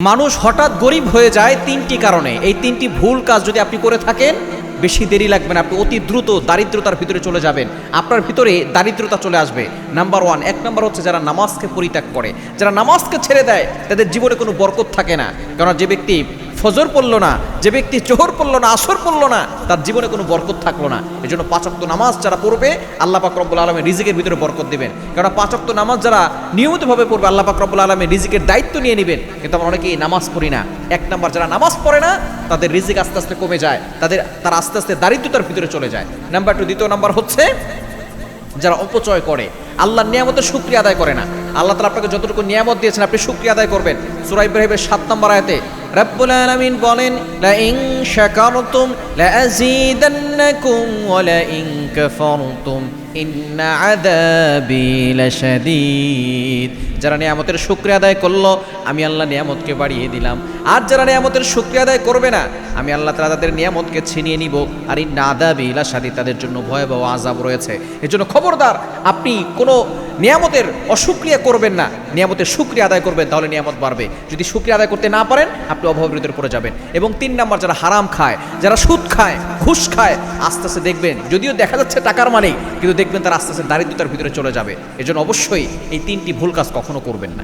মানুষ হঠাৎ গরিব হয়ে যায় তিনটি কারণে। এই তিনটি ভুল কাজ যদি আপনি করে থাকেন, বেশি দেরি লাগবে না, আপনি অতি দ্রুত দারিদ্রতার ভিতরে চলে যাবেন, আপনার ভিতরে দারিদ্রতা চলে আসবে। নাম্বার ওয়ান, এক নাম্বার হচ্ছে যারা নামাজকে পরিত্যাগ করে, যারা নামাজকে ছেড়ে দেয়, তাদের জীবনে কোনো বরকত থাকে না। কারণ যে ব্যক্তি ফজর পড়ল না, যে ব্যক্তি জোহর পড়ল না, আসর পড়ল না, তার জীবনে কোনো বরকত থাকলো না। এই জন্য 5 ওয়াক্ত নামাজ যারা পড়বে, আল্লাহ পাক রব্বুল আলামিন রিজিকের ভিতরে বরকত দিবেন। কারণ 5 ওয়াক্ত নামাজ যারা নিয়মিতভাবে পড়বে, আল্লাহ পাক রব্বুল আলামিন রিজিকের দায়িত্ব নিয়ে নেবেন। কিন্তু আমরা অনেকেই নামাজ পড়ি না। এক নাম্বার, যারা নামাজ পড়ে না, তাদের রিজিক আস্তে আস্তে কমে যায়, তারা আস্তে আস্তে দারিদ্রতার ভিতরে চলে যায়। নাম্বার 2, দ্বিতীয় নাম্বার হচ্ছে যারা অপচয় করে, আল্লাহর নিয়ামতের শুকরিয়া আদায় করে না। আল্লাহ তাআলা আপনাকে যতটুকু নিয়ামত দিয়েছেন, আপনি শুকরিয়া আদায় করবেন। সূরা ইব্রাহিমের 7 নম্বর আয়াতে রব্বুল আলামিন বলেন, লা ইন শাকারতুম লা আযীদান্নাকুম ওয়া লা ইন কাফারতুম ইন্না আযাবি লাশাদীদ। যারা নিয়ামতের শুকরিয়া আদায় করলো, আমি আল্লাহ নিয়ামতকে বাড়িয়ে দিলাম। আর যারা নিয়ামতের শুকরিয়া আদায় করবে না, আমি আল্লাহ তাআলা তাদের নিয়ামতকে ছিনিয়ে নিব। আর ইন্না আযাবি লাশাদীদ, তাদের জন্য ভয়াবহ আযাব রয়েছে। এজন্য খবরদার, আপনি কোনো নিয়ামতের অশুকরিয়া করবেন না, নিয়ামতের শুকরিয়া আদায় করবেন, তাহলে নিয়ামত বাড়বে। যদি শুকরিয়া আদায় করতে না পারেন, আপনি অভাবের ভিতরে পড়ে যাবেন। এবং 3 নাম্বার, যারা হারাম খায়, যারা সুদ খায়, ঘুষ খায়, আস্তে আস্তে দেখবেন, যদিও দেখা যাচ্ছে টাকার মালিক, কিন্তু দেখবেন তারা আস্তে আস্তে দারিদ্রতার ভিতরে চলে যাবে। এজন্য অবশ্যই এই 3টি ভুল কাজ কখনো করবেন না।